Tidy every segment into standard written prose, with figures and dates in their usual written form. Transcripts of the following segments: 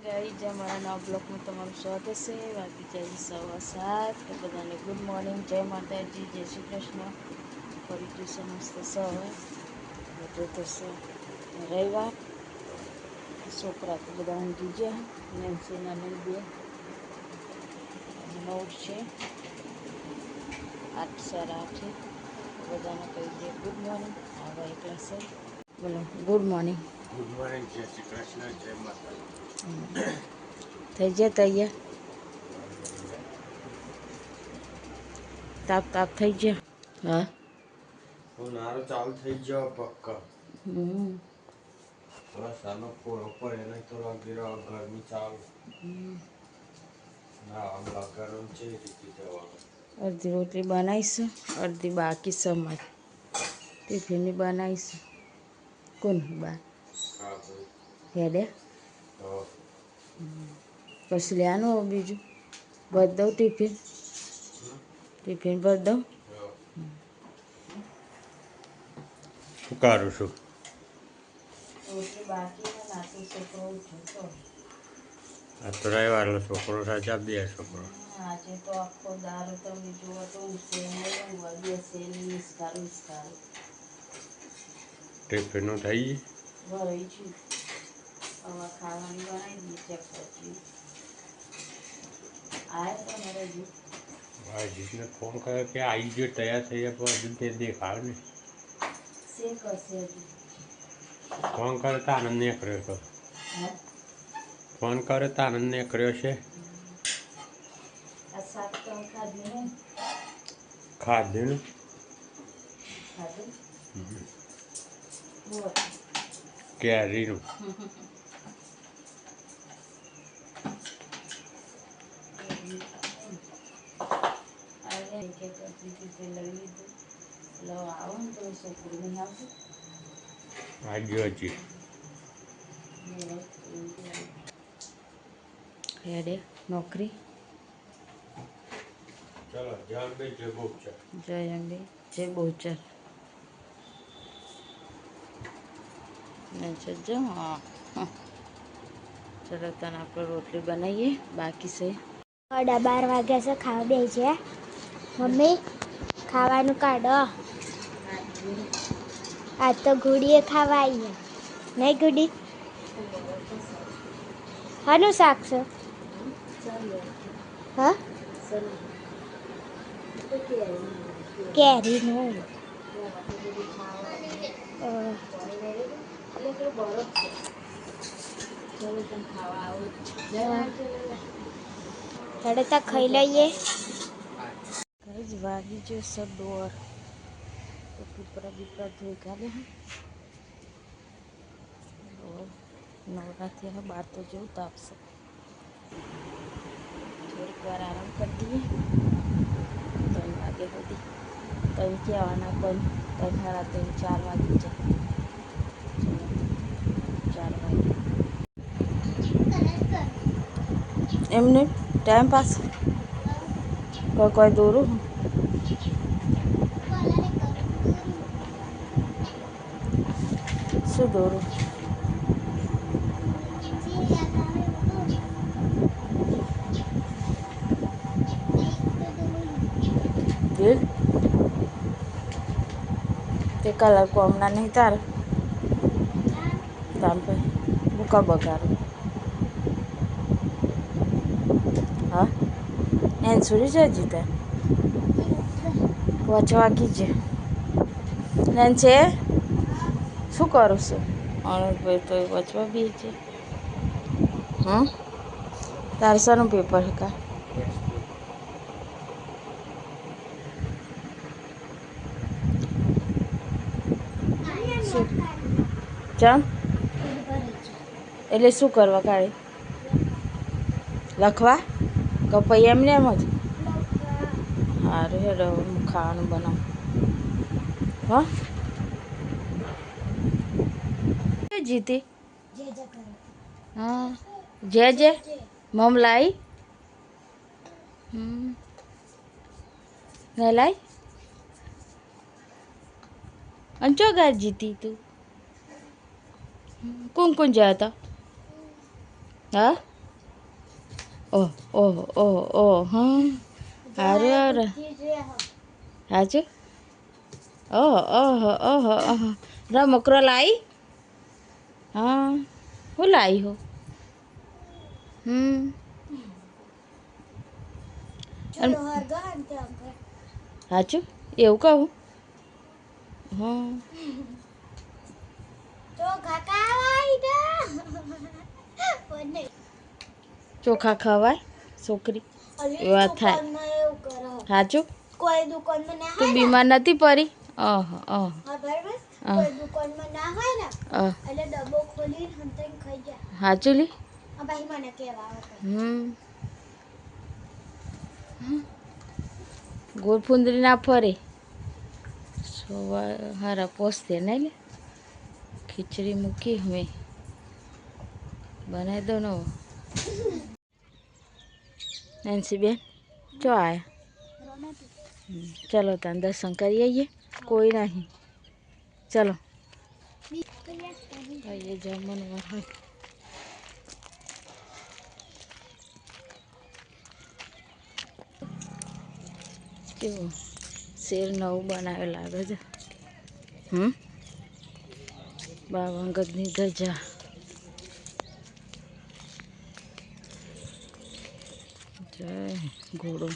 Guys અમારા નવા બ્લોગમાં તમારું સ્વાગત છે. વાગી જાય 7:15 તો બધાને ગુડ મોર્નિંગ, જય માતાજી, જય શ્રી કૃષ્ણ. ફરી જશે સમસ્ત સવાર બધું તો રવિવાર. છોકરા તો બધા ઊંઘી ગયા. નેન્સીના નહીં બે નોટ છે 8:30 બધાને કહી દે ગુડ મોર્નિંગ. આવા એકલા છે. બોલો ગુડ મોર્નિંગ. ગુડ મોર્નિંગ, જય શ્રી કૃષ્ણ, જય માતા. થઈ જાય તૈયાર? તાપ થઈ ગયા? હા, ઉનાળો ચાલુ થઈ ગયો પક્કા. વરસાદનો પૂરો પડે નહીં તો ગરમી ચાલુ. ના હમણાં ગરમ છે રીતે જવાનું. અડધી રોટલી બનાવીશું, અડધી બાકી સમજ ટિફિનની બનાવીશું. કોણ બાર હા ભાઈ. હેડે તો પછી લેવાનું બીજું ભરી દઉં ટિફિન ભરી દઉં. શું કરું છું? રોટલી બાકી નાતો છોકરો ઉઠ્યો તો આ તો રવિવારનો છોકરો રજા બે છોકરો. આજે તો આખો દારો તમે જુઓ તો ઉઠે નહીં, બેસે નહીં, ઇસ્કારું. ટિફિનનું થઈ ગઈ? ભરાઈ છું. હવે ખાવાની બનાવી દઈએ ચેક પછી આવે તો મારે હજી ભાઈજીને ફોન કર્યો કે આવી ગયો તૈયાર થઈ જાય પણ હજુ તે દેખાવ ને. શે કરશે હજી. ફોન કરે તો આનંદ ને કર્યો તો. ફોન કરે તો આનંદ ને કર્યો છે. આ શાક તો ખાધું નહીં. ખાધું ને? ખાધું કેરીનું. આવ્યો હજી. હેડે નોકરી. ચલો જય અંબે જય બહુચર. જય અંબે જય બહુચર. જો હા, ચલો તને આપણે રોટલી બનાવીએ બાકી છે. 12 વાગ્યા છે, ખાવા બે છે. મમ્મી ખાવાનું કાઢો. આ તો ગુડીએ ખાવા આવીએ નહીં ગુડી? હાનું શાક છે? હા, કેરીનું. હેડે તો ખાઈ લઈએ. કઈ જ વાગી જશે દોર તો પીપરા ધોઈ કાઢે. નવરાત્રી હવે બાર તો જેવું તાપશે. થોડીક વાર આરામ કરી દઈએ. 3 વાગે સુધી 3 કહેવાના બંધ. 3 સાડા 3 4 વાગી જાય. 4 વાગે એમને ટાઈમ પાસ કોઈ દોરું. શું દોરું? દિલ તે કલર કોમના નહીં તારે તાર ભાઈ મૂકા બગાડું. હા એને છોડી જાય જીતે પહોંચવા કીજે ને છે. શું કરું છું? ભાઈ તો પહોંચવા બી છે. તારે શાનું પેપર કા? ચાલ એટલે શું કરવા કાઢે? લખવા કપાઈ એમને એમ જ. સારું હેડો ખાવાનું બનાવું. હા જીતી. હા જે મમ લાઈ ને લાઈ અંચો ગાર જીતી તું. કોણ કોણ ગયા હતા? હા ઓહ ઓહ ઓહ ઓહ હા અરે અરે હાચું ઓહ ઓહ ઓહ ઓહ રમકરો લાવી હા હું લાવી હો સાચું એવું કહું હા ચોખા ખવાય છોકરી એ વાત થાય સાચું કોઈ દુકાનમાં ના તું બીમાર નથી પડી અહ અહ કોઈ દુકાનમાં ના હોય ને એટલે ડબ્બો ખોલી હંતાઈને ખાઈ જાય સાચું લી ભાઈ મને કહેવા ગોળફુંદરી ના ફરે હારા પોસતે નહીં લે ખીચડી મૂકી મેં બનાવી દો ને નેન્સી બેન ચો આયા ચલો તને દર્શન કરી આવીએ કોઈ નહીં ચલો આવીએ જમણવાર હોય કેવું શેર નવું બનાવે લાગે છે બાવંગતની ધજા જય ઘોડો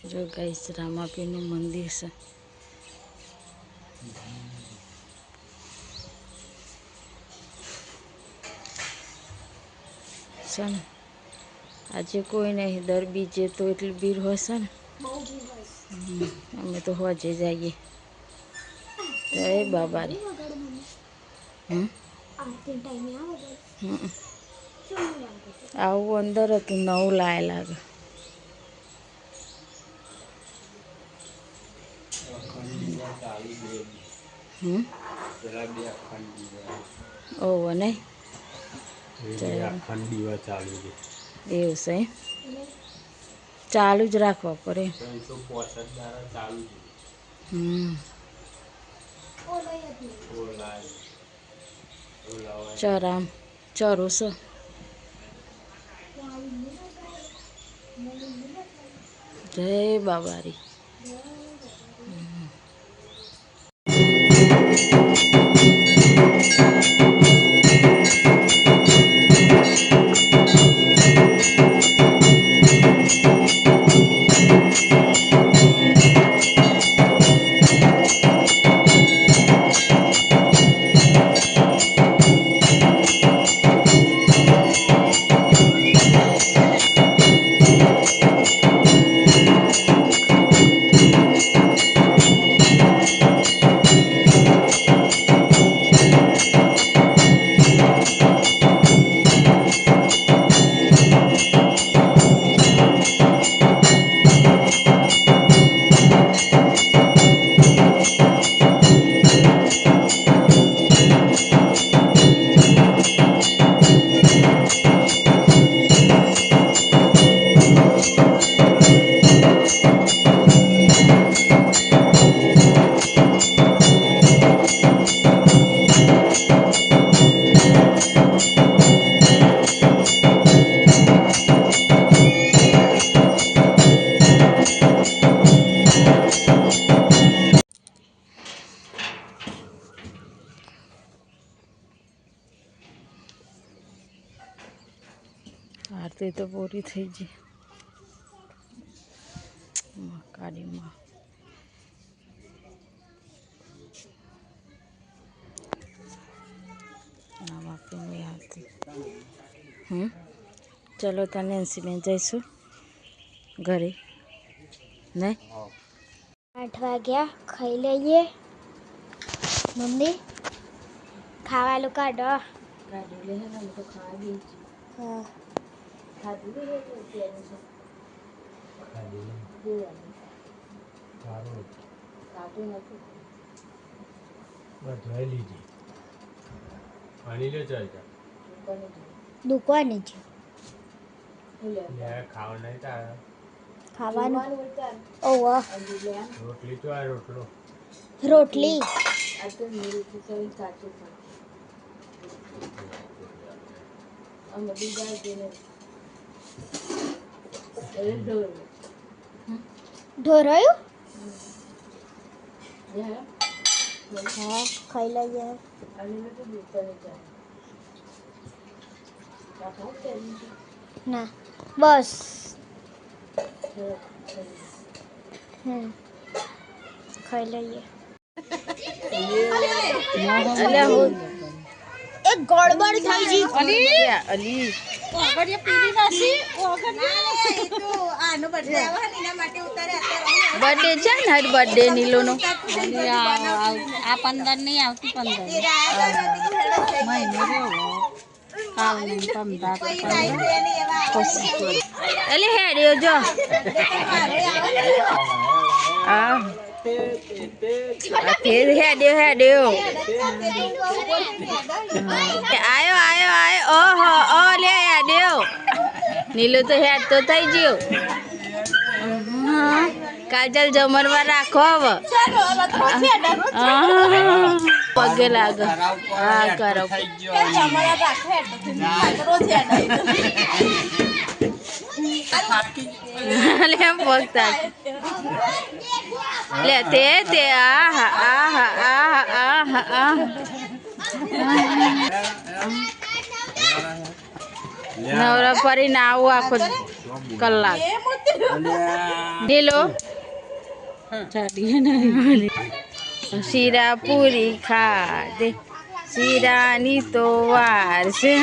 જો ગાઈસ રામાપીરનું મંદિર છે છે ને આજે કોઈ નહીં દર બીજે તો એટલી ભીડ હોય છે ને અમે તો હોજે જઈએ જય બાબારી આવું અંદર હતું નવું લાય લાગે ઓહો નહીં એવું છે ચાલુ જ રાખવા પડે ચરામ ચરો છે જય બાબારી આરતી તો પૂરી થઈ ગઈ કાળીમાં રામાપીરની આરતી ચલો તને નેન્સીબેન જઈશું ઘરે નહીં 8 વાગ્યા ખાઈ લઈએ મમ્મી ખાવાનું કાઢો કાઢી લે ને તો ખાવા દે હા ખાધું લે કાઢું નથી જોઈ લીધી પાણી લે ચાલતા દુકાને છે ખાવા નહીં તારે ખાવાનું ઓવા રોટલી તો આ રોટલો રોટલી આ તો મેરી સૌ કાચું પણ અમે બીજા ઢોરાયું હા ખાઈ લઈએ ના બસ ખાઈ લઈએ એક ગડબડ થઈ ગઈ અલી બર્થડે છે ને હર બર્થડે નીલોનો આ 15 નહીં આવતી 15 મહિનો રહ્યો કાલ નહીં 15 એટલે હેડ્યો જો હા હેડ્યો આયો ઓહો ઓ લે હેડ્યો નીલો તો હેડ તો થઈ ગયો કાજલ જમણમાં રાખો હવે પગે લાગે હા કરો લે પગતા લે તે આહા નવરા ફરીને આવું આખો કલાક નીલો શીરા પૂરી ખાધે શીરાની તો વાર છે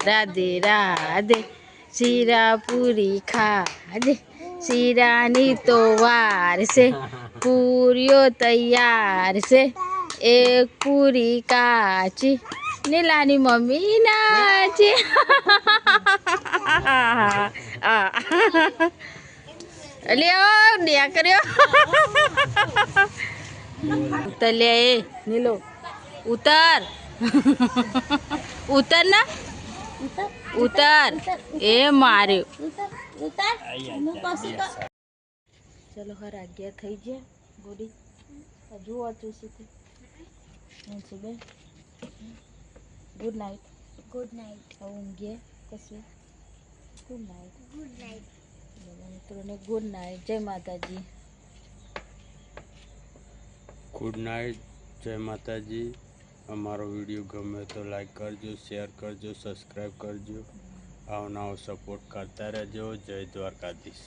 રાધે રાધે શીરા પૂરી ખાધે શીરાની તો વાર છે પૂરીઓ તૈયાર છે એક પૂરી કાચી નીલાની મમ્મી નાચી લ્યો ડ્યા કર્યો ઉતર લે એ નીલો ઉતર ઉતર ના ઉતર એ માર્યો ચલો હર આગ્યા થઈ ગયા ગોડી હજુ વાંચું છે બેન ગુડ નાઇટ ઊંઘીએ કશું ગુડ નાઇટ મિત્રોને ગુડ નાઇટ જય માતાજી ગુડ નાઇટ જય માતાજી અમારો વિડીયો ગમે તો લાઈક કરજો શેર કરજો સબસ્ક્રાઈબ કરજો આવો નવો સપોર્ટ કરતા રહેજો જય દ્વારકાધીશ